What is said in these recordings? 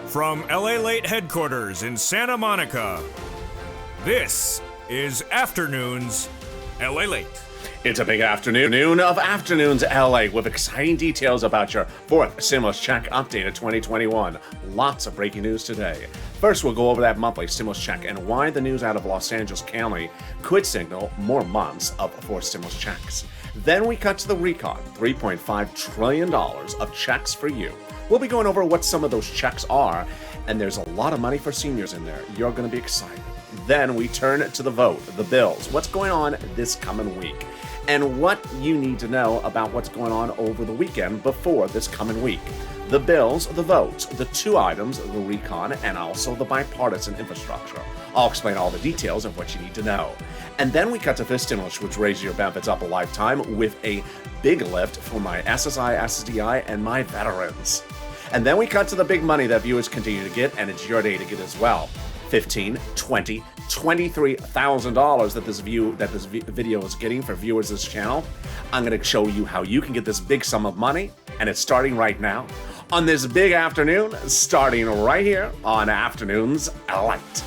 From LALATE headquarters in Santa Monica, this is Afternoons LALATE. It's a big afternoon of Afternoons LA with exciting details about your fourth stimulus check update of 2021. Lots of breaking news today. First, we'll go over that monthly stimulus check and why the news out of Los Angeles County could signal more months of fourth stimulus checks. Then we cut to the recon, $3.5 trillion of checks for you. We'll be going over what some of those checks are, and there's a lot of money for seniors in there. You're going to be excited. Then we turn to the vote, the bills, what's going on this coming week, and what you need to know about what's going on over the weekend before this coming week. The bills, the votes, the two items, the recon, and also the bipartisan infrastructure. I'll explain all the details of what you need to know. And then we cut to fifth stimulus, which raises your benefits up a lifetime with a big lift for my SSI, SSDI, and my veterans. And then we cut to the big money that viewers continue to get, and it's your day to get as well. $15,000, $20,000, $23,000 that this video is getting for viewers of this channel. I'm going to show you how you can get this big sum of money, and it's starting right now on this big afternoon, starting right here on Afternoons LALATE.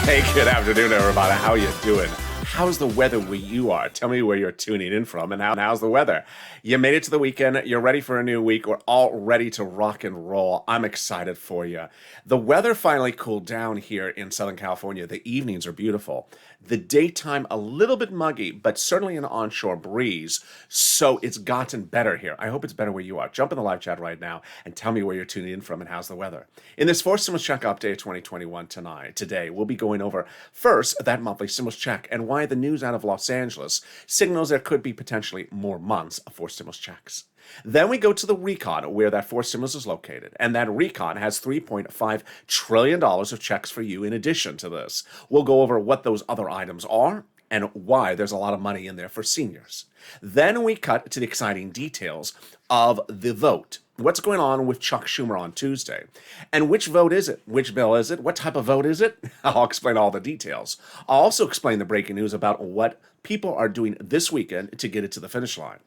Hey, good afternoon, everybody. How you doing? How's the weather where you are? Tell me where you're tuning in from and how's the weather? You made it to the weekend. You're ready for a new week. We're all ready to rock and roll. I'm excited for you. The weather finally cooled down here in Southern California. The evenings are beautiful. The daytime a little bit muggy, but certainly an onshore breeze. So it's gotten better here. I hope it's better where you are. Jump in the live chat right now and tell me where you're tuning in from and how's the weather. In this fourth stimulus check update of 2021 today, we'll be going over first that monthly stimulus check and why the news out of Los Angeles signals there could be potentially more months for stimulus checks. Then we go to the recon, where that fourth stimulus is located, and that recon has $3.5 trillion of checks for you in addition to this. We'll go over what those other items are and why there's a lot of money in there for seniors. Then we cut to the exciting details of the vote. What's going on with Chuck Schumer on Tuesday? And which vote is it? Which bill is it? What type of vote is it? I'll explain all the details. I'll also explain the breaking news about what people are doing this weekend to get it to the finish line.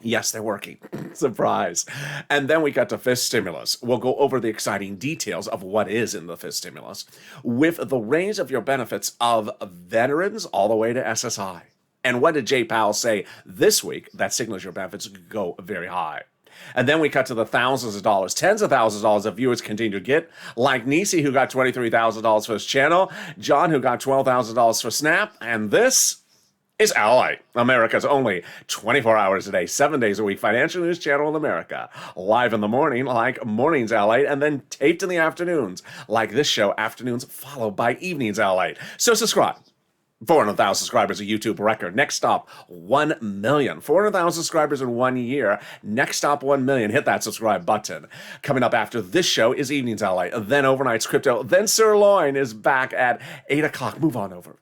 Yes, they're working. Surprise. And then we got to fifth stimulus. We'll go over the exciting details of what is in the fifth stimulus with the range of your benefits of veterans all the way to SSI. And what did Jay Powell say this week that signals your benefits go very high? And then we cut to the thousands of dollars, tens of thousands of dollars that viewers continue to get, like Nisi, who got $23,000 for his channel, John, who got $12,000 for Snap, and this is LALATE, America's only 24 hours a day, 7 days a week financial news channel in America. Live in the morning, like Mornings LALATE, and then taped in the afternoons, like this show, Afternoons, followed by Evenings LALATE. So subscribe. 400,000 subscribers, a YouTube record. Next stop, 1 million. 400,000 subscribers in 1 year. Next stop, 1 million. Hit that subscribe button. Coming up after this show is Evenings LALATE, then Overnight's Crypto, then Sirloin is back at 8 o'clock. Move on over.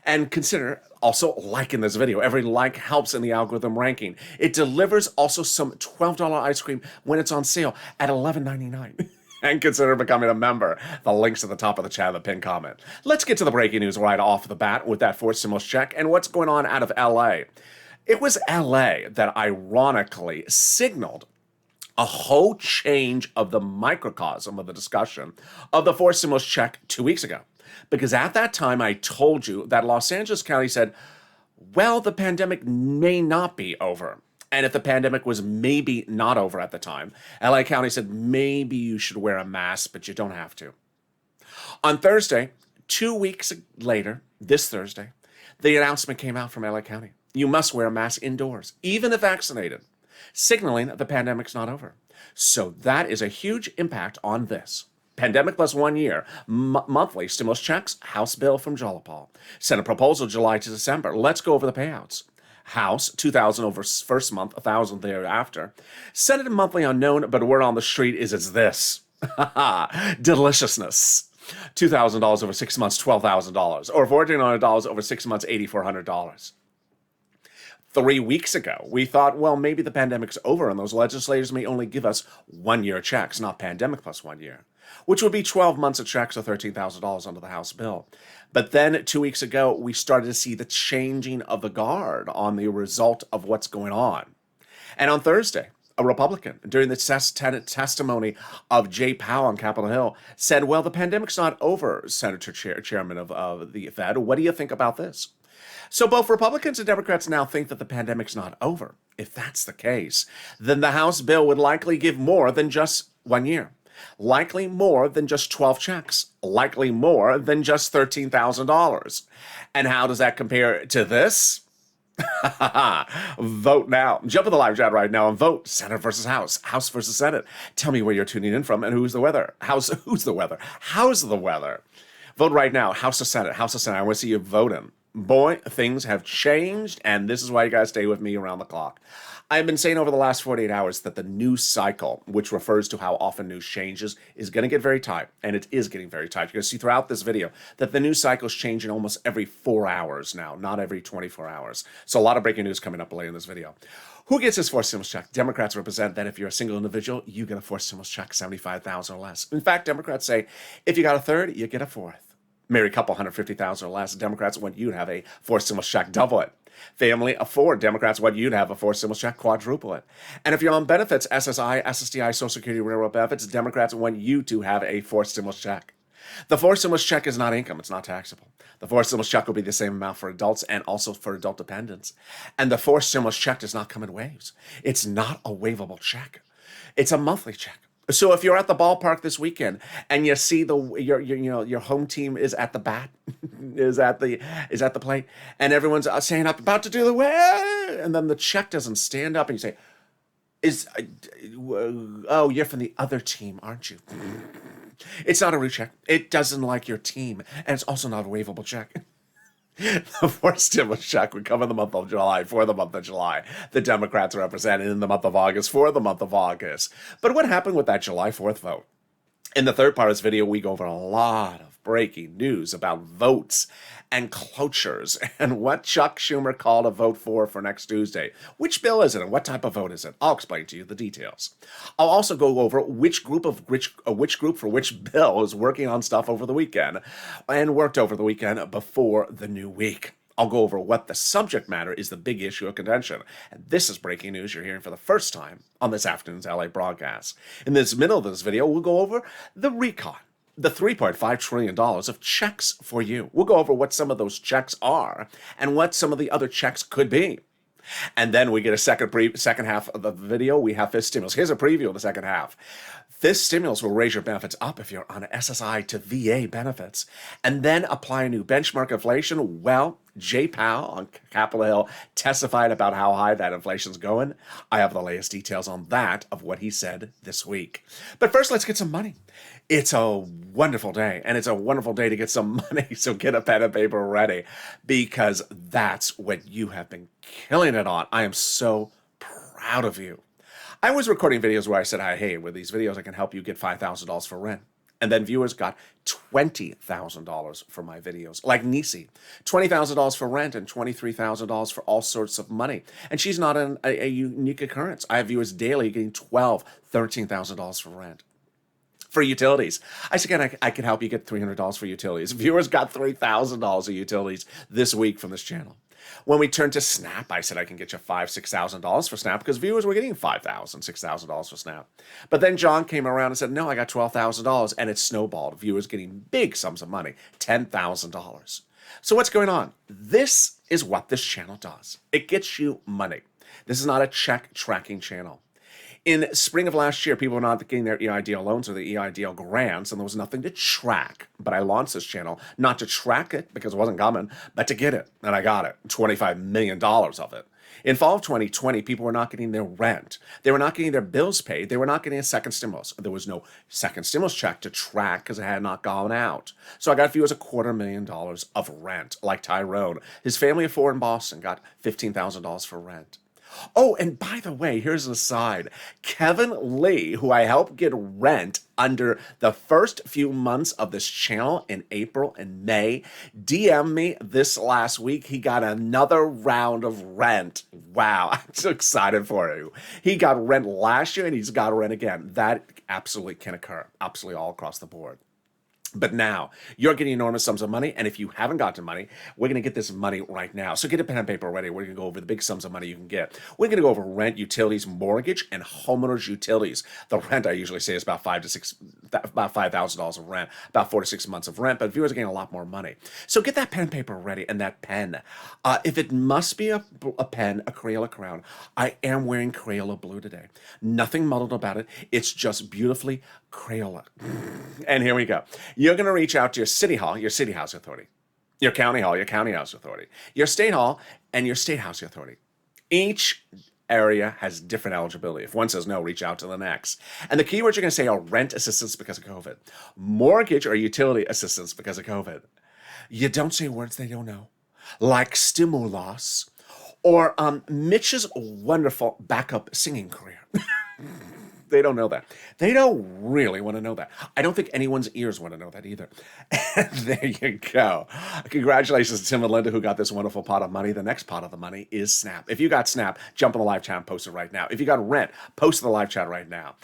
And consider also liking this video. Every like helps in the algorithm ranking. It delivers also some $12 ice cream when it's on sale at $11.99. And consider becoming a member. The link's at the top of the chat, the pinned comment. Let's get to the breaking news right off the bat with that fourth stimulus check and what's going on out of LA. It was LA that ironically signaled a whole change of the microcosm of the discussion of the fourth stimulus check 2 weeks ago. Because at that time, I told you that Los Angeles County said, well, the pandemic may not be over. And if the pandemic was maybe not over at the time, LA County said maybe you should wear a mask, but you don't have to. On Thursday, 2 weeks later, this Thursday, the announcement came out from LA County. You must wear a mask indoors, even if vaccinated, signaling that the pandemic's not over. So that is a huge impact on this. Pandemic plus 1 year, monthly stimulus checks, House bill from Jalopal. Senate proposal July to December. Let's go over the payouts. House, $2,000 over first month, $1,000 thereafter. Senate monthly unknown, but word on the street is it's this. Deliciousness. $2,000 over 6 months, $12,000. Or $1,400 over 6 months, $8,400. 3 weeks ago, we thought, well, maybe the pandemic's over and those legislators may only give us 1 year checks, not pandemic plus 1 year, which would be 12 months of checks or $13,000 under the House bill. But then 2 weeks ago, we started to see the changing of the guard on the result of what's going on. And on Thursday, a Republican, during the testimony of Jay Powell on Capitol Hill, said, well, the pandemic's not over, Senator Chairman of the Fed. What do you think about this? So both Republicans and Democrats now think that the pandemic's not over. If that's the case, then the House bill would likely give more than just 1 year. Likely more than just 12 checks. Likely more than just $13,000. And how does that compare to this? Vote now. Jump in the live chat right now and vote. Senate versus House. House versus Senate. Tell me where you're tuning in from and who's the weather. Who's the weather? How's the weather? Vote right now. House or Senate. House or Senate. I want to see you voting. Boy, things have changed, and this is why you guys stay with me around the clock. I've been saying over the last 48 hours that the news cycle, which refers to how often news changes, is going to get very tight, and it is getting very tight. You're going to see throughout this video that the news cycle is changing almost every 4 hours now, not every 24 hours. So a lot of breaking news coming up later in this video. Who gets this forced stimulus check? Democrats represent that if you're a single individual, you get a forced stimulus check, $75,000 or less. In fact, Democrats say if you got a third, you get a fourth. Married couple, $150,000 or less. Democrats want you to have a forced stimulus check, double it. Family of 4, Democrats want you to have a forced stimulus check, quadruple it. And if you're on benefits, SSI, SSDI, Social Security, Railroad benefits, Democrats want you to have a forced stimulus check. The forced stimulus check is not income. It's not taxable. The forced stimulus check will be the same amount for adults and also for adult dependents. And the forced stimulus check does not come in waves. It's not a waivable check. It's a monthly check. So if you're at the ballpark this weekend and you see your home team is at the bat, is at the plate, and everyone's saying, "I'm about to do the way," and then the check doesn't stand up, and you say, "Oh, you're from the other team, aren't you?" It's not a root check. It doesn't like your team, and it's also not a waivable check. The forced stimulus check would come in the month of July for the month of July. The Democrats represent in the month of August for the month of August. But what happened with that July 4th vote? In the third part of this video, we go over a lot of breaking news about votes and cloture and what Chuck Schumer called a vote for next Tuesday. Which bill is it and what type of vote is it? I'll explain to you the details. I'll also go over which group for which bill is working on stuff over the weekend and worked over the weekend before the new week. I'll go over what the subject matter is, the big issue of contention. And this is breaking news you're hearing for the first time on this afternoon's LA broadcast. In this middle of this video, we'll go over the recon, the $3.5 trillion of checks for you. We'll go over what some of those checks are and what some of the other checks could be. And then we get a second half of the video. We have fifth stimulus. Here's a preview of the second half. This stimulus will raise your benefits up if you're on SSI to VA benefits and then apply a new benchmark inflation. Well, Jay Powell on Capitol Hill testified about how high that inflation's going. I have the latest details on that of what he said this week. But first, let's get some money. It's a wonderful day, and it's a wonderful day to get some money, so get a pen and paper ready because that's what you have been killing it on. I am so proud of you. I was recording videos where I said, hey, with these videos, I can help you get $5,000 for rent. And then viewers got $20,000 for my videos. Like Nisi, $20,000 for rent and $23,000 for all sorts of money. And she's not a unique occurrence. I have viewers daily getting $12,000, $13,000 for rent. For utilities, I said, I can help you get $300 for utilities. Viewers got $3,000 of utilities this week from this channel. When we turned to Snap, I said I can get you $5,000, $6,000 for Snap because viewers were getting $5,000, $6,000 for Snap. But then John came around and said, no, I got $12,000, and it snowballed. Viewers getting big sums of money, $10,000. So what's going on? This is what this channel does. It gets you money. This is not a check tracking channel. In spring of last year, people were not getting their EIDL loans or the EIDL grants, and there was nothing to track. But I launched this channel not to track it because it wasn't coming, but to get it. And I got it, $25 million of it. In fall of 2020, people were not getting their rent. They were not getting their bills paid. They were not getting a second stimulus. There was no second stimulus check to track because it had not gone out. So I got viewers $250,000 of rent, like Tyrone. His family of 4 in Boston got $15,000 for rent. Oh, and by the way, here's an aside. Kevin Lee, who I helped get rent under the first few months of this channel in April and May, DM'd me this last week. He got another round of rent. Wow, I'm so excited for you. He got rent last year and he's got rent again. That absolutely can occur, absolutely all across the board. But now you're getting enormous sums of money. And if you haven't gotten money, we're going to get this money right now. So get a pen and paper ready. We're going to go over the big sums of money you can get. We're going to go over rent, utilities, mortgage, and homeowners utilities. The rent I usually say is about $5,000 of rent, about 4 to 6 months of rent. But viewers are getting a lot more money. So get that pen and paper ready and that pen. If it must be a pen, a Crayola crayon, I am wearing Crayola blue today. Nothing muddled about it. It's just beautifully Crayola. And here we go. You're going to reach out to your city hall, your city house authority, your county hall, your county house authority, your state hall, and your state house authority. Each area has different eligibility. If one says no, reach out to the next. And the keywords you're going to say are rent assistance because of COVID, mortgage or utility assistance because of COVID. You don't say words they don't know, like stimulus or Mitch's wonderful backup singing career. They don't know that. They don't really want to know that. I don't think anyone's ears want to know that either. And there you go. Congratulations to Tim and Linda who got this wonderful pot of money. The next pot of the money is Snap. If you got Snap, jump in the live chat and post it right now. If you got rent, post in the live chat right now.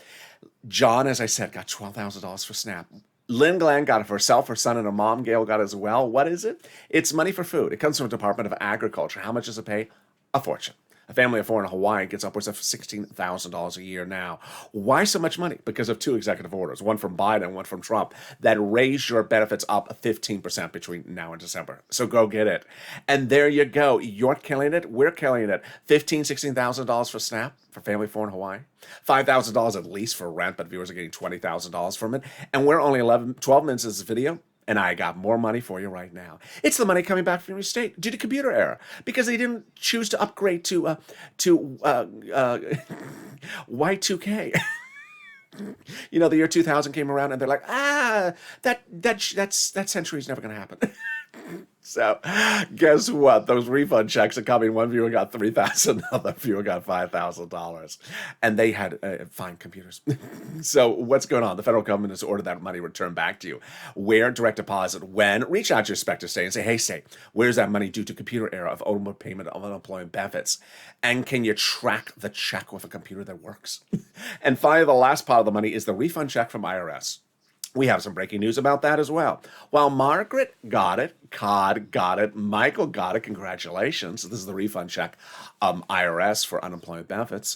John, as I said, got $12,000 for Snap. Lynn Glenn got it for herself, her son, and her mom. Gail got it as well. What is it? It's money for food. It comes from the Department of Agriculture. How much does it pay? A fortune. A family of four in Hawaii gets upwards of $16,000 a year now. Why so much money? Because of two executive orders, one from Biden and one from Trump, that raise your benefits up 15% between now and December. So go get it. And there you go. You're killing it. We're killing it. $15,000, $16,000 for SNAP for family of four in Hawaii. $5,000 at least for rent, but viewers are getting $20,000 from it. And we're only 12 minutes of this video. And I got more money for you right now. It's the money coming back from your state due to computer error because they didn't choose to upgrade to Y2K. You know, the year 2000 came around and they're like, that century's never going to happen. So guess what? Those refund checks are coming. One viewer got $3,000, another viewer got $5,000. And they had fine computers. So what's going on? The federal government has ordered that money returned back to you. Where? Direct deposit. When? Reach out to your respective state and say, hey, state, where's that money due to computer error of overpayment of unemployment benefits? And can you track the check with a computer that works? And finally, the last part of the money is the refund check from IRS. We have some breaking news about that as well. While Margaret got it, Cod got it, Michael got it, congratulations. This is the refund check, IRS for unemployment benefits.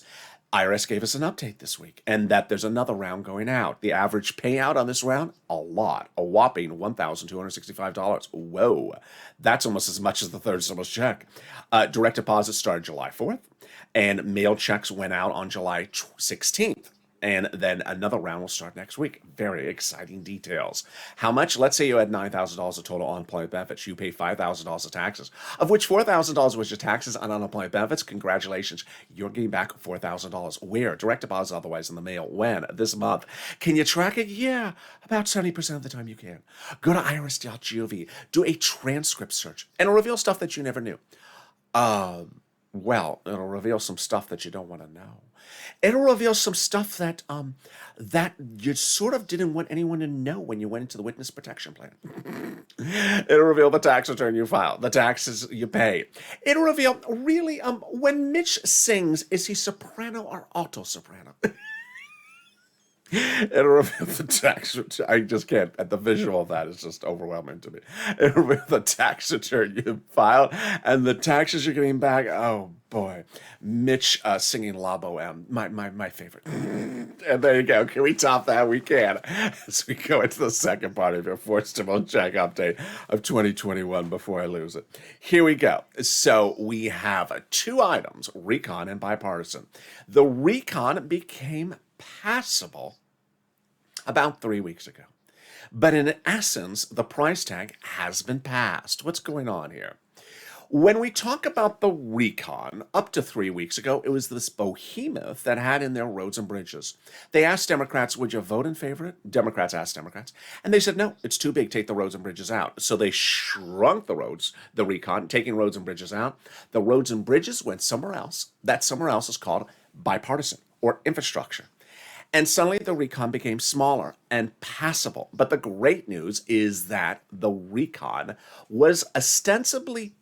IRS gave us an update this week, and that there's another round going out. The average payout on this round, a whopping $1,265. Whoa, that's almost as much as the third stimulus check. Direct deposit started July 4th, and mail checks went out on July 16th. And then another round will start next week. Very exciting details. How much? Let's say you had $9,000 of total unemployment benefits. You pay $5,000 of taxes, of which $4,000 was your taxes on unemployment benefits. Congratulations. You're getting back $4,000. Where? Direct deposit, otherwise in the mail. When? This month. Can you track it? Yeah, about 70% of the time you can. Go to irs.gov. Do a transcript search. And it'll reveal stuff that you never knew. Well, it'll reveal some stuff that you don't want to know. It'll reveal some stuff that that you sort of didn't want anyone to know when you went into the witness protection plan. It'll reveal the tax return you file, the taxes you pay. It'll reveal really when Mitch sings, is he soprano or alto soprano? It'll reveal the tax return. I just can't. The visual of that is just overwhelming to me. It'll reveal the tax return you filed and the taxes you're getting back. Oh boy, Mitch singing La Boheme, my favorite. And there you go. Can we top that? We can. As we go into the second part of your fourth stimulus check update of 2021 before I lose it. Here we go. So we have two items, recon and bipartisan. The recon became passable about 3 weeks ago. But in essence, the price tag has been passed. What's going on here? When we talk about the recon, up to 3 weeks ago, it was this behemoth that had in their roads and bridges. They asked Democrats, would you vote in favor of it? Democrats asked Democrats. And they said, no, it's too big, take the roads and bridges out. So they shrunk the roads, the recon, taking roads and bridges out. The roads and bridges went somewhere else. That somewhere else is called bipartisan or infrastructure. And suddenly the recon became smaller and passable. But the great news is that the recon was ostensibly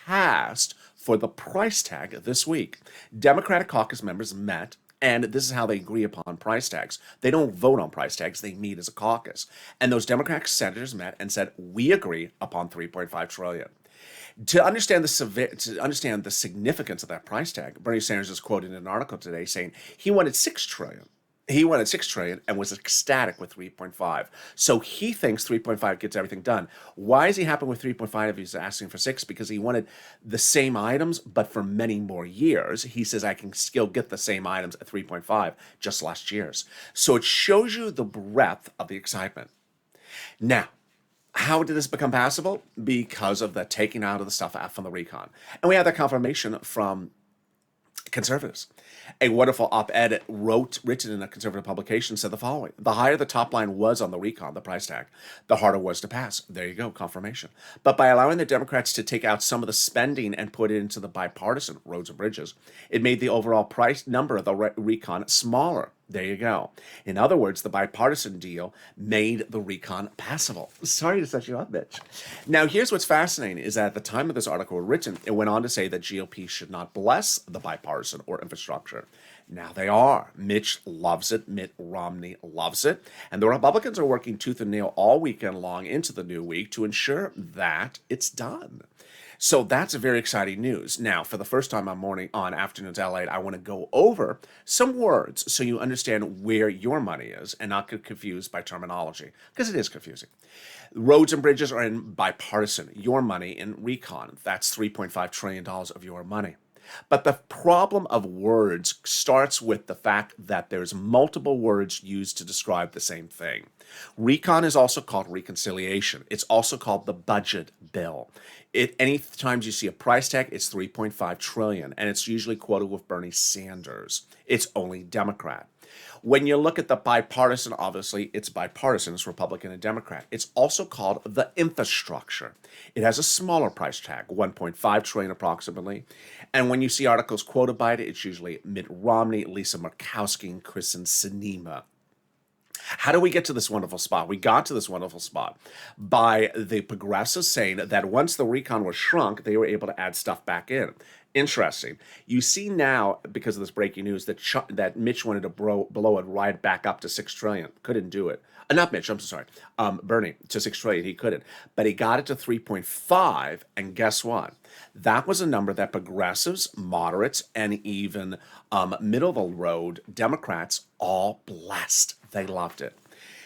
passed for the price tag this week. Democratic caucus members met, and this is how they agree upon price tags. They don't vote on price tags, they meet as a caucus. And those Democratic senators met and said, we agree upon 3.5 trillion. To understand the significance of that price tag, Bernie Sanders is quoted in an article today saying he wanted 6 trillion. He wanted 6 trillion and was ecstatic with 3.5. So he thinks 3.5 gets everything done. Why is he happy with 3.5 if he's asking for 6? Because he wanted the same items, but for many more years. He says, I can still get the same items at 3.5 just last year's. So it shows you the breadth of the excitement. Now, how did this become passable? Because of the taking out of the stuff out from the recon. And we had that confirmation from conservatives. A wonderful op-ed written in a conservative publication said the following: the higher the top line was on the recon, the price tag, the harder it was to pass. There you go, confirmation. But by allowing the Democrats to take out some of the spending and put it into the bipartisan roads and bridges, it made the overall price number of the recon smaller. There you go. In other words, the bipartisan deal made the recon passable. Sorry to set you up, Mitch. Now, here's what's fascinating is that at the time of this article written, it went on to say that GOP should not bless the bipartisan or infrastructure. Now they are. Mitch loves it. Mitt Romney loves it. And the Republicans are working tooth and nail all weekend long into the new week to ensure that it's done. So that's very exciting news. Now, for the first time on Afternoons LATE, I want to go over some words so you understand where your money is and not get confused by terminology, because it is confusing. Roads and bridges are in bipartisan. Your money in recon. That's $3.5 trillion of your money. But the problem of words starts with the fact that there's multiple words used to describe the same thing. Recon is also called reconciliation. It's also called the budget bill. Any times you see a price tag, it's 3.5 trillion, and it's usually quoted with Bernie Sanders. It's only Democrat. When you look at the bipartisan, obviously, it's bipartisan. It's Republican and Democrat. It's also called the infrastructure. It has a smaller price tag, 1.5 trillion approximately. And when you see articles quoted by it, it's usually Mitt Romney, Lisa Murkowski, and Kristen Sinema. How do we get to this wonderful spot? We got to this wonderful spot by the progressives saying that once the recon was shrunk, they were able to add stuff back in. Interesting. You see now, because of this breaking news, that Mitch wanted to blow it right back up to 6 trillion. Couldn't do it. Not Mitch, I'm sorry. Bernie, to 6 trillion. He couldn't. But he got it to 3.5, and guess what? That was a number that progressives, moderates, and even middle of the road Democrats all blessed. They loved it.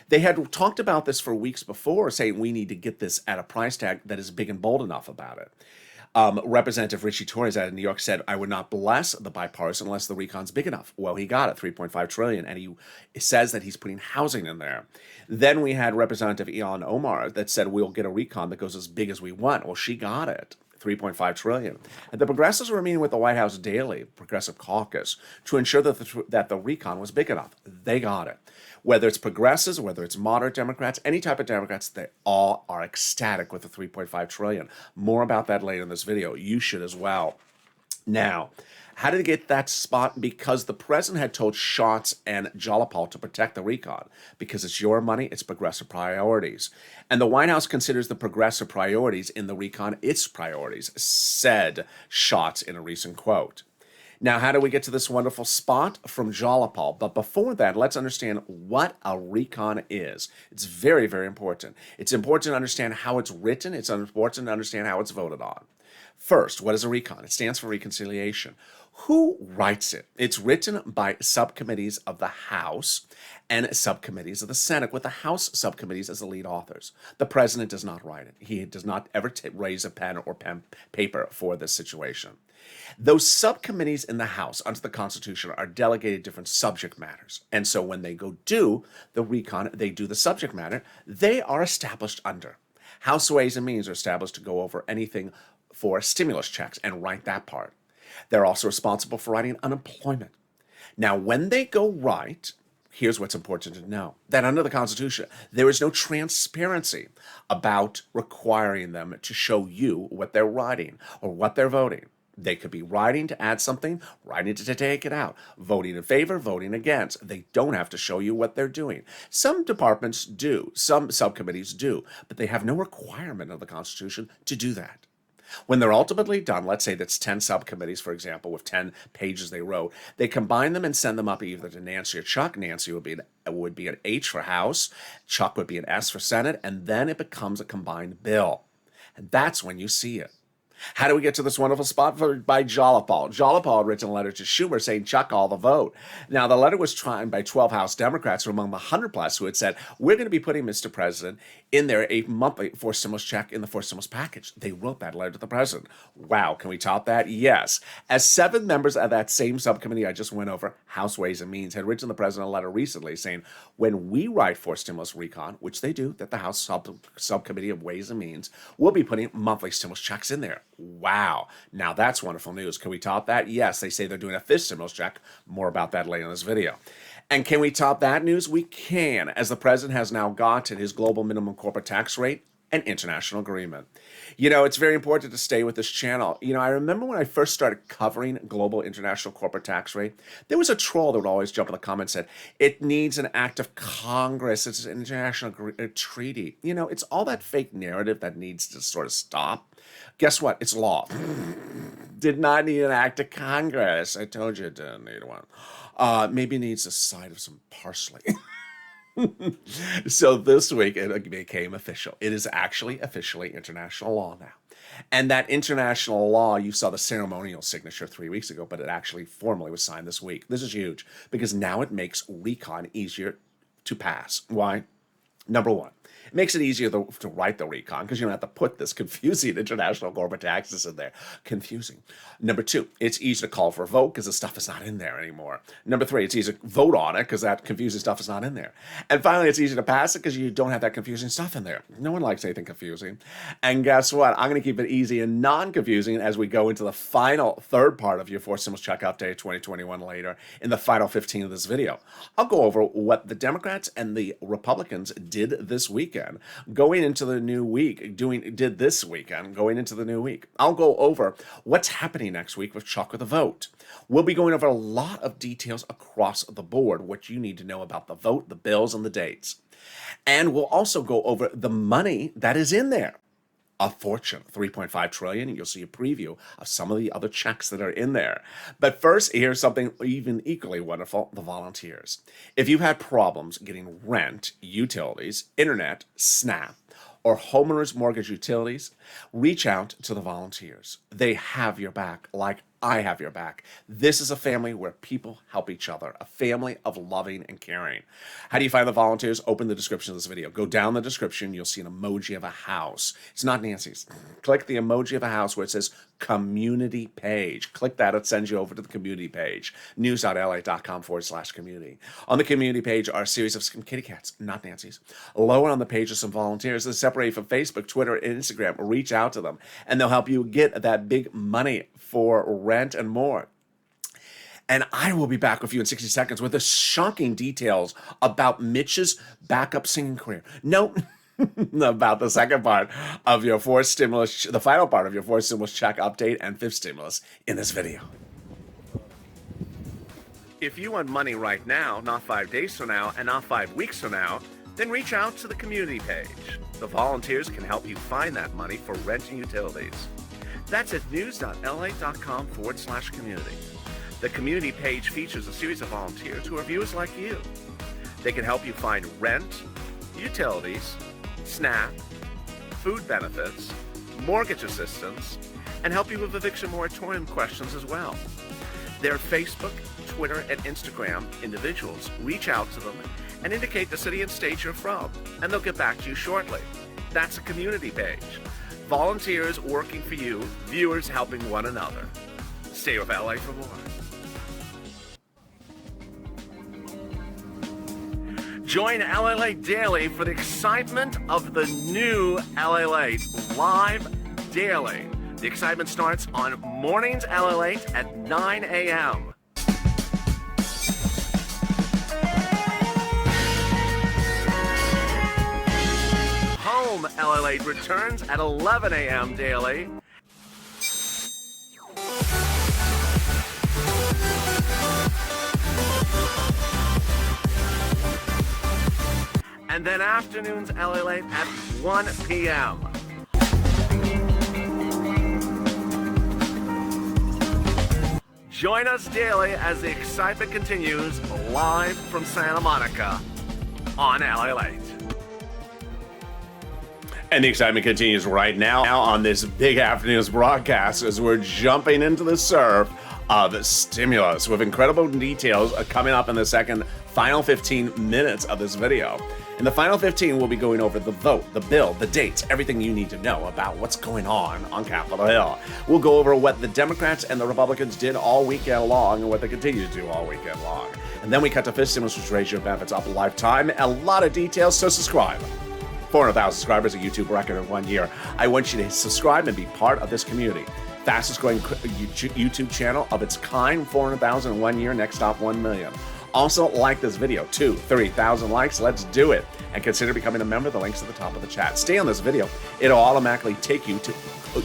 They had talked about this for weeks before, saying we need to get this at a price tag that is big and bold enough about it. Representative Richie Torres out of New York said, I would not bless the bipartisan unless the recon's big enough. Well, he got it, 3.5 trillion, and he says that he's putting housing in there. Then we had Representative Ilhan Omar that said we'll get a recon that goes as big as we want. Well, she got it. 3.5 trillion. And the progressives were meeting with the White House daily, Progressive Caucus, to ensure that the recon was big enough. They got it. Whether it's progressives, whether it's moderate Democrats, any type of Democrats, they all are ecstatic with the 3.5 trillion. More about that later in this video. You should as well. Now, how did they get that spot? Because the president had told Schatz and Jalopal to protect the recon. Because it's your money, it's progressive priorities. And the White House considers the progressive priorities in the recon its priorities, said Schatz in a recent quote. Now, how do we get to this wonderful spot? From Jalopal. But before that, let's understand what a recon is. It's very, very important. It's important to understand how it's written. It's important to understand how it's voted on. First, what is a recon? It stands for reconciliation. Who writes it? It's written by subcommittees of the House and subcommittees of the Senate, with the House subcommittees as the lead authors. The president does not write it. He does not ever raise a pen or paper for this situation. Those subcommittees in the House under the Constitution are delegated different subject matters. And so when they go do the recon, they do the subject matter, they are established under. House Ways and Means are established to go over anything for stimulus checks and write that part. They're also responsible for writing unemployment. Now, when they go right, here's what's important to know, that under the Constitution, there is no transparency about requiring them to show you what they're writing or what they're voting. They could be writing to add something, writing to take it out, voting in favor, voting against. They don't have to show you what they're doing. Some departments do, some subcommittees do, but they have no requirement of the Constitution to do that. When they're ultimately done, let's say that's 10 subcommittees, for example, with 10 pages they wrote, they combine them and send them up either to Nancy or Chuck. Nancy would be an H for House, Chuck would be an S for Senate, and then it becomes a combined bill. And that's when you see it. How do we get to this wonderful spot? By Jolipal. Jolipal had written a letter to Schumer saying, Chuck all the vote. Now, the letter was signed by 12 House Democrats who were among the 100 plus who had said, we're going to be putting, Mr. President, in there a monthly forced stimulus check in the forced stimulus package. They wrote that letter to the president. Wow, can we top that? Yes. As 7 members of that same subcommittee I just went over, House Ways and Means, had written the president a letter recently saying, when we write forced stimulus recon, which they do, that the House subcommittee of Ways and Means, we'll be putting monthly stimulus checks in there. Wow. Now that's wonderful news. Can we top that? Yes, they say they're doing a 5th stimulus check. More about that later in this video. And can we top that news? We can, as the president has now gotten his global minimum corporate tax rate and international agreement. You know, it's very important to stay with this channel. You know, I remember when I first started covering global international corporate tax rate, there was a troll that would always jump in the comments and said, it needs an act of Congress, it's an international treaty. You know, it's all that fake narrative that needs to sort of stop. Guess what? It's law. Did not need an act of Congress. I told you it didn't need one. Maybe it needs a side of some parsley. So this week it became official. It is actually officially international law now. And that international law, you saw the ceremonial signature 3 weeks ago, but it actually formally was signed this week. This is huge because now it makes recon easier to pass. Why? Number one, it makes it easier to write the recon because you don't have to put this confusing international corporate taxes in there. Confusing. Number two, it's easy to call for a vote because the stuff is not in there anymore. Number three, it's easy to vote on it because that confusing stuff is not in there. And finally, it's easy to pass it because you don't have that confusing stuff in there. No one likes anything confusing. And guess what? I'm going to keep it easy and non-confusing as we go into the final third part of your forced stimulus check update 2021 later in the final 15 of this video. I'll go over what the Democrats and the Republicans did this weekend, going into the new week, did this weekend, going into the new week. I'll go over what's happening next week with Chuck with the vote. We'll be going over a lot of details across the board, what you need to know about the vote, the bills, and the dates. And we'll also go over the money that is in there. A fortune, $3.5 trillion. You'll see a preview of some of the other checks that are in there. But first, here's something even equally wonderful, the volunteers. If you've had problems getting rent, utilities, internet, SNAP, or homeowners mortgage utilities, reach out to the volunteers. They have your back like I have your back. This is a family where people help each other, a family of loving and caring. How do you find the volunteers? Open the description of this video. Go down the description. You'll see an emoji of a house. It's not Nancy's. Click the emoji of a house where it says community page. Click that. It sends you over to the community page, news.la.com/community. On the community page are a series of some kitty cats, not Nancy's. Lower on the page are some volunteers that separate from Facebook, Twitter, and Instagram. Reach out to them, and they'll help you get that big money for rent and more. And I will be back with you in 60 seconds with the shocking details about Mitch's backup singing career. No, about the second part of your forced stimulus, the final part of your forced stimulus check update and 5th stimulus in this video. If you want money right now, not 5 days from now, and not 5 weeks from now, then reach out to the community page. The volunteers can help you find that money for rent and utilities. That's at news.la.com/community. The community page features a series of volunteers who are viewers like you. They can help you find rent, utilities, SNAP, food benefits, mortgage assistance, and help you with eviction moratorium questions as well. Their Facebook, Twitter, and Instagram individuals reach out to them and indicate the city and state you're from, and they'll get back to you shortly. That's a community page. Volunteers working for you, viewers helping one another. Stay with LA for more. Join LALATE daily for the excitement of the new LALATE live daily. The excitement starts on mornings LALATE at 9 a.m. Home LALATE returns at 11 a.m. daily. And then afternoons LALATE at 1 p.m. Join us daily as the excitement continues live from Santa Monica on LALATE. And the excitement continues right now on this big afternoon's broadcast as we're jumping into the surf of stimulus with incredible details coming up in the final 15 minutes of this video. In the final 15, we'll be going over the vote, the bill, the dates, everything you need to know about what's going on Capitol Hill. We'll go over what the Democrats and the Republicans did all weekend long and what they continue to do all weekend long. And then we cut to fifth stimulus, which raise your benefits up a lifetime. A lot of details, so subscribe. 400,000 subscribers, a YouTube record in 1 year. I want you to subscribe and be part of this community. Fastest growing YouTube channel of its kind, 400,000 in 1 year, next stop 1 million. Also, like this video, 3,000 likes, let's do it. And consider becoming a member, the link's at the top of the chat. Stay on this video, it'll automatically take you to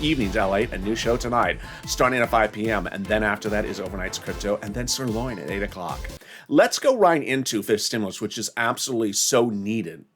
Evenings LALATE, a new show tonight, starting at 5 p.m. And then after that is Overnight's Crypto, and then Sirloin at 8 o'clock. Let's go right into fifth stimulus, which is absolutely so needed,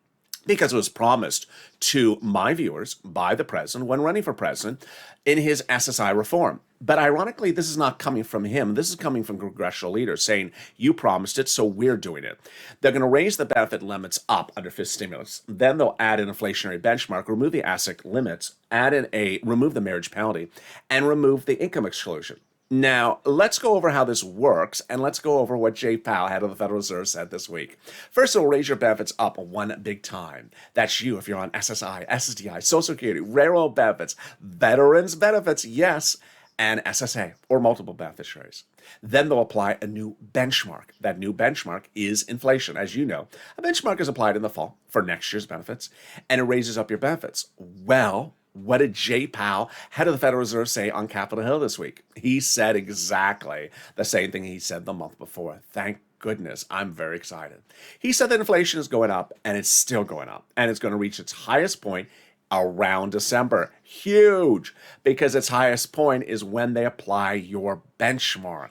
because it was promised to my viewers by the president when running for president in his SSI reform. But ironically, this is not coming from him. This is coming from congressional leaders saying, you promised it, so we're doing it. They're going to raise the benefit limits up under fifth stimulus. Then they'll add an inflationary benchmark, remove the asset limits, remove the marriage penalty, and remove the income exclusion. Now, let's go over how this works, and let's go over what Jay Powell, head of the Federal Reserve, said this week. First, it'll raise your benefits up one big time. That's you if you're on SSI, SSDI, Social Security, railroad benefits, veterans benefits, yes, and SSA, or multiple beneficiaries. Then they'll apply a new benchmark. That new benchmark is inflation. As you know, a benchmark is applied in the fall for next year's benefits, and it raises up your benefits. Well, what did Jay Powell, head of the Federal Reserve, say on Capitol Hill this week? He said exactly the same thing he said the month before. Thank goodness. I'm very excited. He said that inflation is going up, and it's still going up, and it's going to reach its highest point around December. Huge, because its highest point is when they apply your benchmark.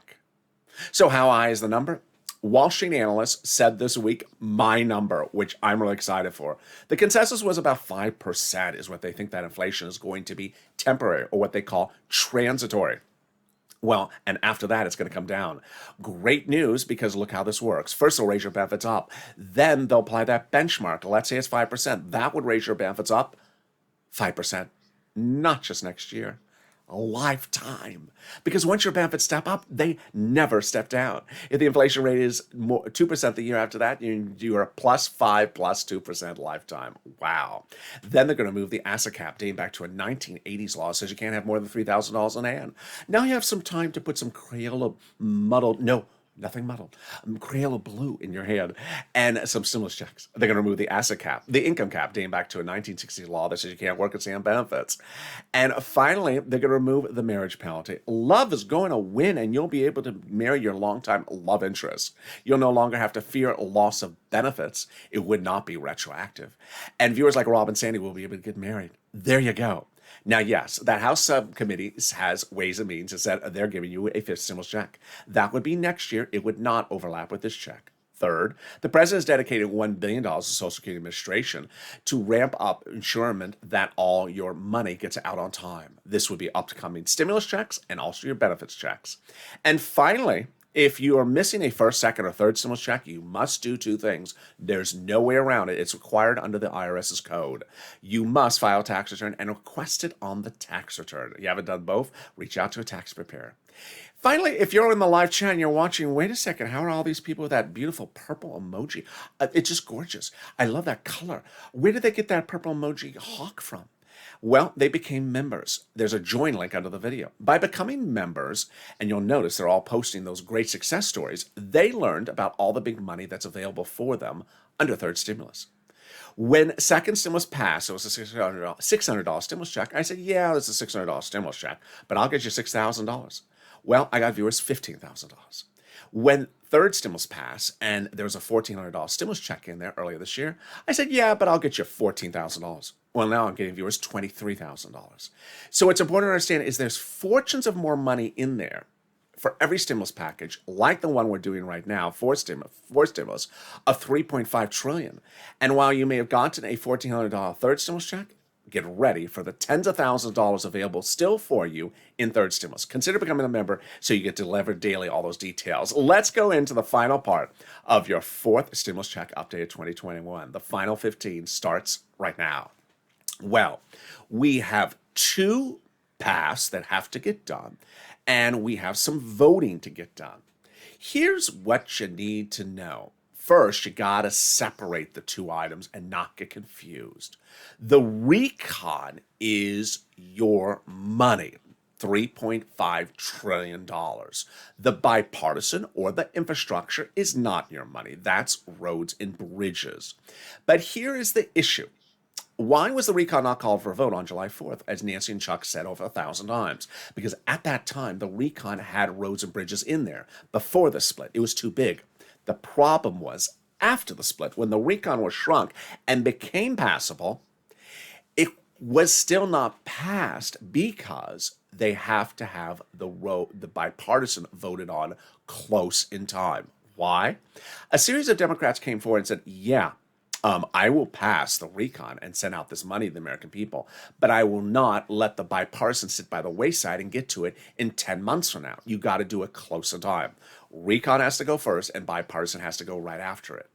So how high is the number? Wall Street analysts said this week, my number, which I'm really excited for. The consensus was about 5% is what they think that inflation is going to be temporary, or what they call transitory. Well, and after that, it's going to come down. Great news, because look how this works. First, they'll raise your benefits up. Then they'll apply that benchmark. Let's say it's 5%. That would raise your benefits up 5%, not just next year. A lifetime. Because once your benefits step up, they never step down. If the inflation rate is 2% the year after that, you are +5 plus 2% lifetime. Wow. Then they're going to move the asset cap, dating back to a 1980s law, says you can't have more than $3,000 in hand. Now you have some time to put some Crayola nothing muddled, Crayola blue in your hand, and some stimulus checks. They're going to remove the asset cap, the income cap, dating back to a 1960s law that says you can't work and stay on benefits. And finally, they're going to remove the marriage penalty. Love is going to win, and you'll be able to marry your longtime love interest. You'll no longer have to fear loss of benefits. It would not be retroactive. And viewers like Rob and Sandy will be able to get married. There you go. Now, yes, that House subcommittee has Ways and Means and said they're giving you a fifth stimulus check. That would be next year. It would not overlap with this check. Third, the president has dedicated $1 billion to Social Security Administration to ramp up ensuring that all your money gets out on time. This would be upcoming stimulus checks and also your benefits checks. And finally, if you are missing a first, second, or third stimulus check, you must do two things. There's no way around it. It's required under the IRS's code. You must file a tax return and request it on the tax return. If you haven't done both, reach out to a tax preparer. Finally, if you're in the live chat and you're watching, wait a second, how are all these people with that beautiful purple emoji? It's just gorgeous. I love that color. Where did they get that purple emoji hawk from? Well, they became members. There's a join link under the video. By becoming members, and you'll notice they're all posting those great success stories, they learned about all the big money that's available for them under third stimulus. When second stimulus passed, it was a $600 stimulus check. I said, yeah, it's a $600 stimulus check, but I'll get you $6,000. Well, I got viewers $15,000. When third stimulus passed and there was a $1,400 stimulus check in there earlier this year, I said, yeah, but I'll get you $14,000. Well, now I'm getting viewers $23,000. So what's important to understand is there's fortunes of more money in there for every stimulus package, like the one we're doing right now, for stimulus, of $3.5 trillion. And while you may have gotten a $1,400 third stimulus check, get ready for the tens of thousands of dollars available still for you in third stimulus. Consider becoming a member so you get delivered daily all those details. Let's go into the final part of your fourth stimulus check update of 2021. The final 15 starts right now. Well, we have 2 paths that have to get done, and we have some voting to get done. Here's what you need to know. First, you gotta separate the 2 items and not get confused. The recon is your money, $3.5 trillion. The bipartisan or the infrastructure is not your money. That's roads and bridges. But here is the issue. Why was the recon not called for a vote on July 4th, as Nancy and Chuck said over 1,000 times? Because at that time, the recon had roads and bridges in there. Before the split, it was too big. The problem was after the split, when the recon was shrunk and became passable, it was still not passed because they have to have the bipartisan voted on close in time. Why? A series of Democrats came forward and said, yeah, I will pass the recon and send out this money to the American people, but I will not let the bipartisan sit by the wayside and get to it in 10 months from now. You got to do it close in time. Recon has to go first and bipartisan has to go right after it.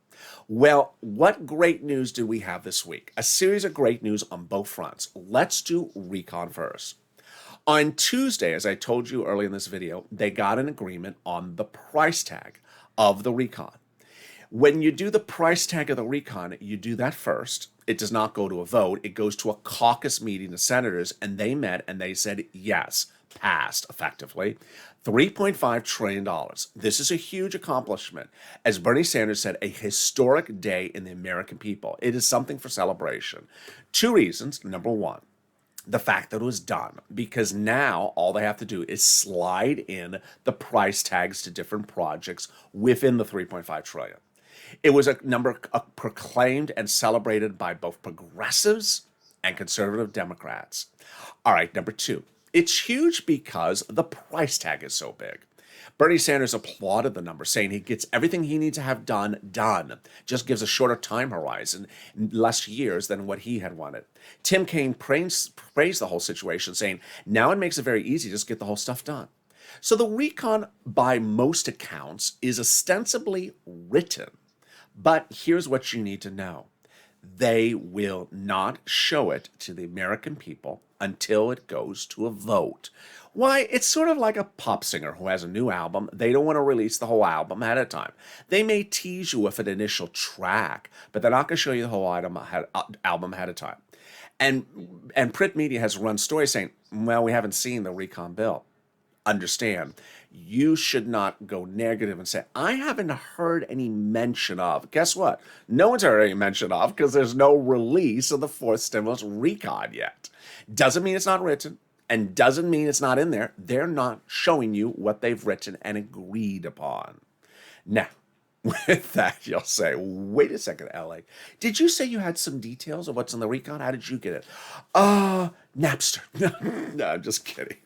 Well, what great news do we have this week? A series of great news on both fronts. Let's do recon first. On Tuesday, as I told you earlier in this video, they got an agreement on the price tag of the recon. When you do the price tag of the recon, you do that first. It does not go to a vote. It goes to a caucus meeting of senators, and they met and they said yes, passed effectively. $3.5 trillion. This is a huge accomplishment. As Bernie Sanders said, a historic day in the American people. It is something for celebration. 2 reasons. Number 1, the fact that it was done, because now all they have to do is slide in the price tags to different projects within the $3.5 trillion. It was a number proclaimed and celebrated by both progressives and conservative Democrats. All right, number 2. It's huge because the price tag is so big. Bernie Sanders applauded the number, saying he gets everything he needs to have done. Just gives a shorter time horizon, less years than what he had wanted. Tim Kaine praised the whole situation, saying, now it makes it very easy to just get the whole stuff done. So the recon, by most accounts, is ostensibly written. But here's what you need to know. They will not show it to the American people until it goes to a vote. Why? It's sort of like a pop singer who has a new album. They don't want to release the whole album ahead of time. They may tease you with an initial track, but they're not going to show you the whole album ahead of time. And print media has run stories saying, well, we haven't seen the recon bill. Understand, you should not go negative and say, I haven't heard any mention of. Guess what? No one's heard any mention of because there's no release of the 4th stimulus recon yet. Doesn't mean it's not written and doesn't mean it's not in there. They're not showing you what they've written and agreed upon. Now, with that, you'll say, wait a second, LA. Did you say you had some details of what's in the recon? How did you get it? Napster. No, I'm just kidding.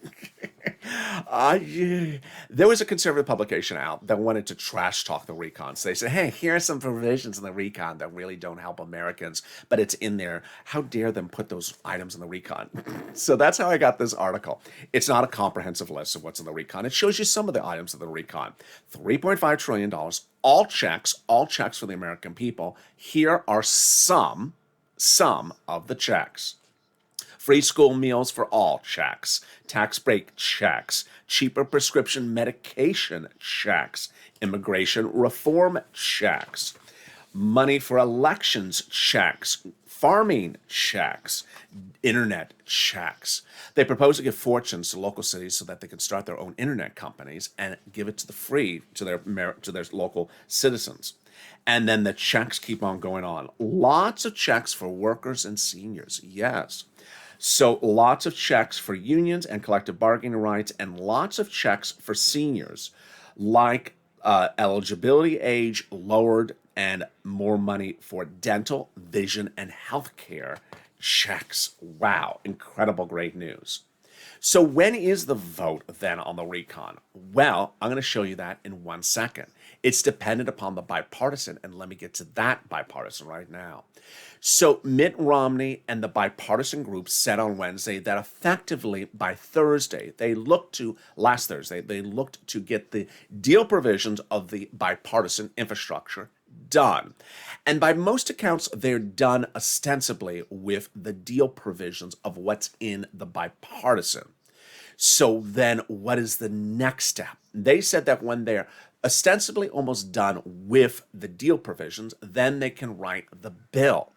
Yeah. There was a conservative publication out that wanted to trash talk the recon. So they said, hey, here are some provisions in the recon that really don't help Americans, but it's in there. How dare them put those items in the recon? So that's how I got this article. It's not a comprehensive list of what's in the recon. It shows you some of the items of the recon. $3.5 trillion, all checks for the American people. Here are some of the checks. Free school meals for all, checks. Tax break, checks. Cheaper prescription medication, checks. Immigration reform, checks. Money for elections, checks. Farming, checks. Internet, checks. They propose to give fortunes to local cities so that they can start their own internet companies and give it to their local citizens. And then the checks keep on going on. Lots of checks for workers and seniors. Yes. So lots of checks for unions and collective bargaining rights, and lots of checks for seniors, like eligibility age lowered and more money for dental, vision, and health care checks. Wow, incredible, great news. So when is the vote then on the recon? Well, I'm going to show you that in 1 second. It's dependent upon the bipartisan, and let me get to that bipartisan right now. So Mitt Romney and the bipartisan group said on Wednesday that effectively by Thursday, last Thursday, they looked to get the deal provisions of the bipartisan infrastructure done. And by most accounts, they're done ostensibly with the deal provisions of what's in the bipartisan. So then what is the next step? They said that when they're ostensibly almost done with the deal provisions, then they can write the bill.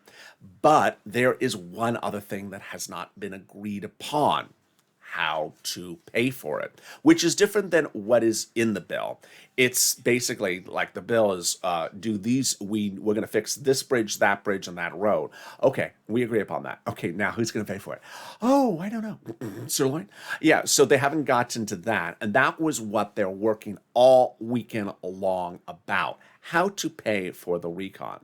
But there is one other thing that has not been agreed upon: how to pay for it, which is different than what is in the bill. It's basically like the bill is, we're going to fix this bridge, and that road. Okay, we agree upon that. Okay, now who's going to pay for it? Oh, I don't know. Sirloin? Yeah, so they haven't gotten to that, and that was what they're working all weekend long about: how to pay for the recon.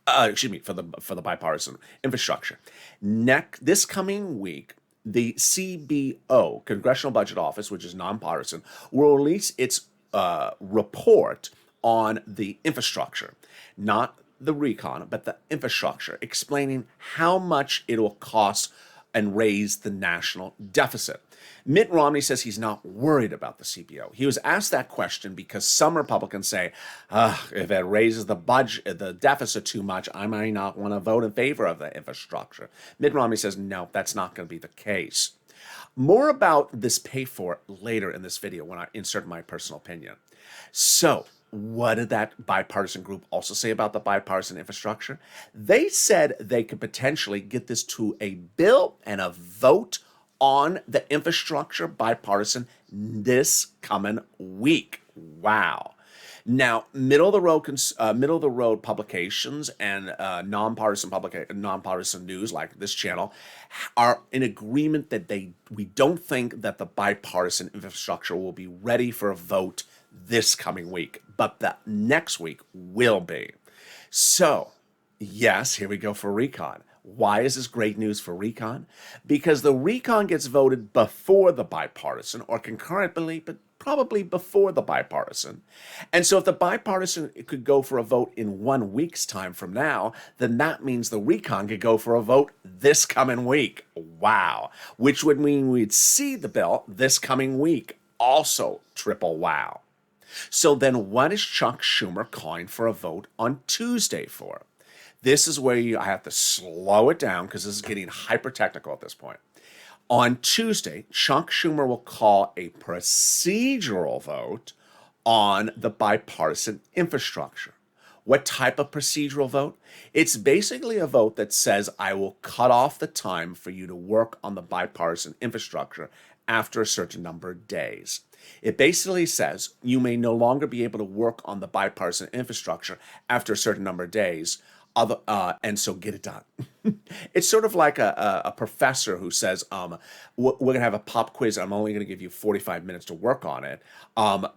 For the bipartisan infrastructure. This coming week, the CBO, Congressional Budget Office, which is nonpartisan, will release its report on the infrastructure, not the recon, but the infrastructure, explaining how much it will cost and raise the national deficit. Mitt Romney says he's not worried about the CBO. He was asked that question because some Republicans say, if it raises the deficit too much, I might not want to vote in favor of the infrastructure. Mitt Romney says, no, that's not going to be the case. More about this pay for later in this video when I insert my personal opinion. So, what did that bipartisan group also say about the bipartisan infrastructure? They said they could potentially get this to a bill and a vote on the infrastructure bipartisan this coming week. Wow. Now, middle of the road publications and nonpartisan news like this channel are in agreement that we don't think that the bipartisan infrastructure will be ready for a vote this coming week, but the next week will be. So, yes, here we go for recon. Why is this great news for recon? Because the recon gets voted before the bipartisan, or concurrently, but probably before the bipartisan. And so if the bipartisan could go for a vote in 1 week's time from now, then that means the recon could go for a vote this coming week. Wow. Which would mean we'd see the bill this coming week. Also triple wow. So then what is Chuck Schumer calling for a vote on Tuesday for? This is where I have to slow it down because this is getting hyper technical at this point. On Tuesday, Chuck Schumer will call a procedural vote on the bipartisan infrastructure. What type of procedural vote? It's basically a vote that says, I will cut off the time for you to work on the bipartisan infrastructure after a certain number of days. It basically says you may no longer be able to work on the bipartisan infrastructure after a certain number of days. And so get it done. It's sort of like a professor who says, we're going to have a pop quiz. I'm only going to give you 45 minutes to work on it. And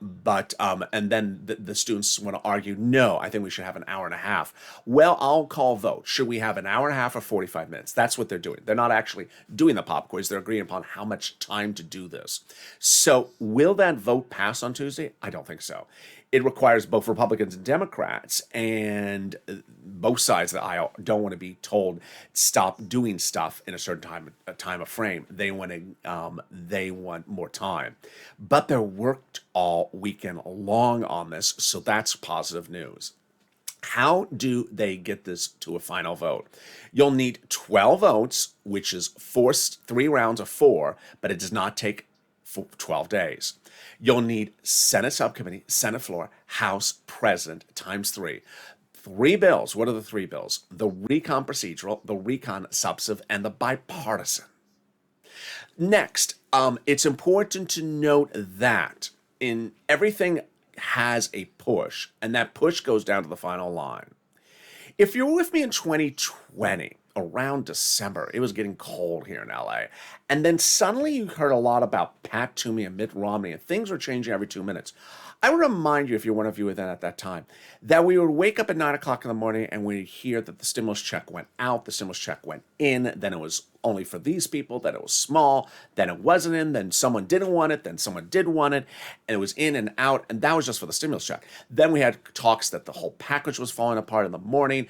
then the students want to argue, no, I think we should have an hour and a half. Well, I'll call vote. Should we have an hour and a half or 45 minutes? That's what they're doing. They're not actually doing the pop quiz. They're agreeing upon how much time to do this. So will that vote pass on Tuesday? I don't think so. It requires both Republicans and Democrats, and both sides of the aisle don't want to be told stop doing stuff in a certain time of frame. They want more time, but they're worked all weekend long on this, so that's positive news. How do they get this to a final vote? You'll need 12 votes, which is 3 rounds of 4, but it does not take 12 days. You'll need Senate subcommittee, Senate floor, House, President, times 3. 3 bills. What are the 3 bills? The recon procedural, the recon substantive, and the bipartisan. Next, it's important to note that in everything has a push, and that push goes down to the final line. If you were with me in 2020, around December, it was getting cold here in LA, and then suddenly you heard a lot about Pat Toomey and Mitt Romney, and things were changing every 2 minutes. I would remind you, if you're one of you then at that time, that we would wake up at 9 o'clock in the morning and we'd hear that the stimulus check went out, the stimulus check went in, then it was only for these people, then it was small, then it wasn't in, then someone didn't want it, then someone did want it, and it was in and out, and that was just for the stimulus check. Then we had talks that the whole package was falling apart in the morning.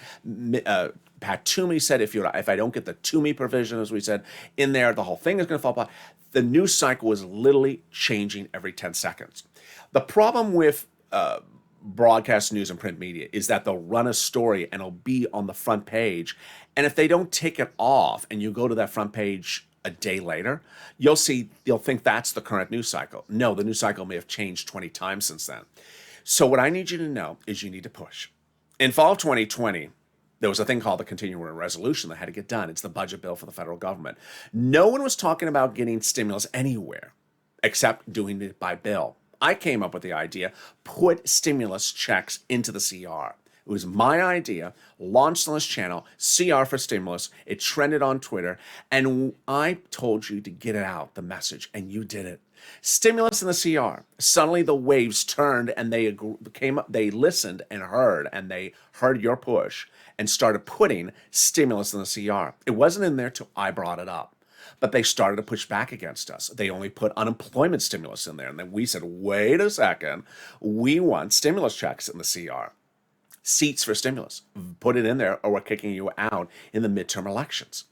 Pat Toomey said, if I don't get the Toomey provision, as we said, in there, the whole thing is going to fall apart. The news cycle was literally changing every 10 seconds. The problem with broadcast news and print media is that they'll run a story and it'll be on the front page. And if they don't take it off and you go to that front page a day later, you'll think that's the current news cycle. No, the news cycle may have changed 20 times since then. So what I need you to know is you need to push. In fall of 2020, there was a thing called the continuing resolution that had to get done. It's the budget bill for the federal government. No one was talking about getting stimulus anywhere except doing it by bill. I came up with the idea, put stimulus checks into the CR. It was my idea, launched on this channel, CR for stimulus. It trended on Twitter, and I told you to get it out, the message, and you did it. Stimulus in the CR. Suddenly the waves turned, and they listened and they heard your push and started putting stimulus in the CR. It wasn't in there till I brought it up. But they started to push back against us. They only put unemployment stimulus in there. And then we said, wait a second, we want stimulus checks in the CR. Seats for stimulus. Put it in there or we're kicking you out in the midterm elections.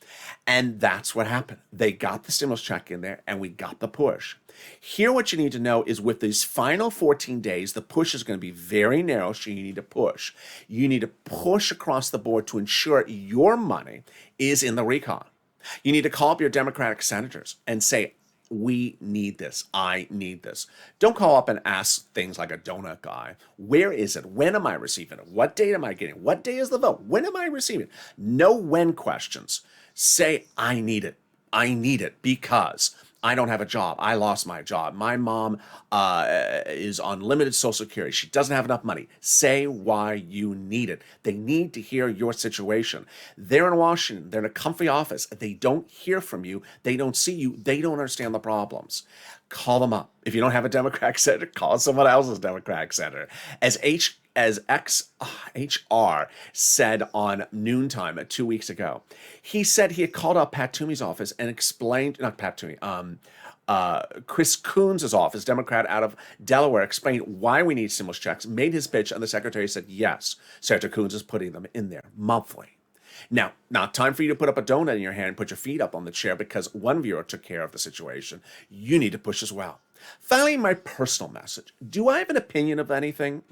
And that's what happened. They got the stimulus check in there and we got the push. Here, what you need to know is with these final 14 days, the push is going to be very narrow, so you need to push. You need to push across the board to ensure your money is in the recon. You need to call up your Democratic senators and say, we need this. I need this. Don't call up and ask things like a donut guy. Where is it? When am I receiving it? What date am I getting? What day is the vote? When am I receiving it? No when questions. Say, I need it. I need it because I don't have a job. I lost my job. My mom is on limited Social Security. She doesn't have enough money. Say why you need it. They need to hear your situation. They're in Washington. They're in a comfy office. They don't hear from you. They don't see you. They don't understand the problems. Call them up. If you don't have a Democratic senator, call someone else's Democratic senator. As XHR said on Noontime 2 weeks ago, he said he had called up Pat Toomey's office and explained, not Pat Toomey, Chris Coons' office, Democrat out of Delaware, explained why we need stimulus checks, made his pitch, and the secretary said, yes, Senator Coons is putting them in there monthly. Now, not time for you to put up a donut in your hand and put your feet up on the chair because one viewer took care of the situation. You need to push as well. Finally, my personal message. Do I have an opinion of anything?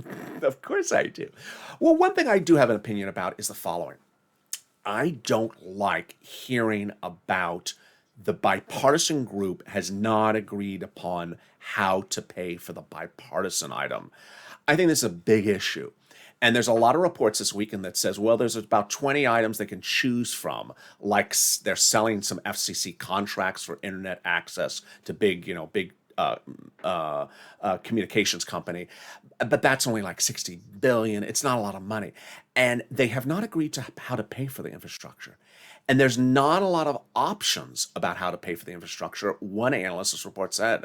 Of course I do. Well, one thing I do have an opinion about is the following. I don't like hearing about the bipartisan group has not agreed upon how to pay for the bipartisan item. I think this is a big issue. And there's a lot of reports this weekend that says, well, there's about 20 items they can choose from, like they're selling some FCC contracts for internet access to big communications company. But that's only like $60 billion. It's not a lot of money. And they have not agreed to how to pay for the infrastructure. And there's not a lot of options about how to pay for the infrastructure, one analyst's report said.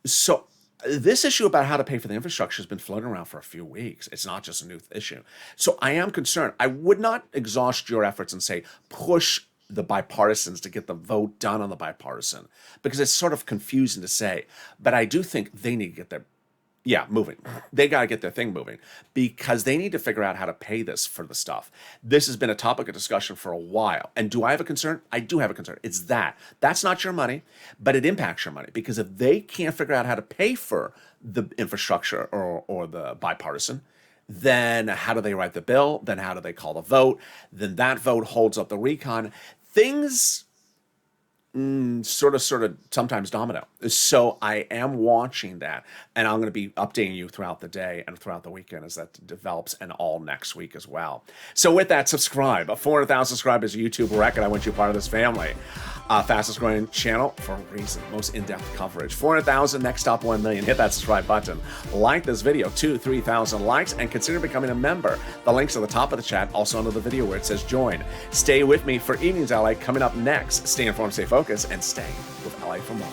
So this issue about how to pay for the infrastructure has been floating around for a few weeks. It's not just a new issue. So I am concerned. I would not exhaust your efforts and say push the bipartisans to get the vote done on the bipartisan, because it's sort of confusing to say. But I do think they need to get moving. They got to get their thing moving because they need to figure out how to pay this for the stuff. This has been a topic of discussion for a while. And do I have a concern? I do have a concern. It's that's not your money, but it impacts your money because if they can't figure out how to pay for the infrastructure or the bipartisan, then how do they write the bill? Then how do they call the vote? Then that vote holds up the recon. Things sort of, sometimes domino. So I am watching that, and I'm going to be updating you throughout the day and throughout the weekend as that develops, and all next week as well. So with that, subscribe. 400,000 subscribers, YouTube record. I want you part of this family. Fastest growing channel for a reason. Most in-depth coverage. 400,000, next top 1 million. Hit that subscribe button. Like this video, 2,000-3,000 likes, and consider becoming a member. The link's at the top of the chat, also under the video where it says join. Stay with me for Evenings LA coming up next. Stay informed, stay focused, and stay with LA for more.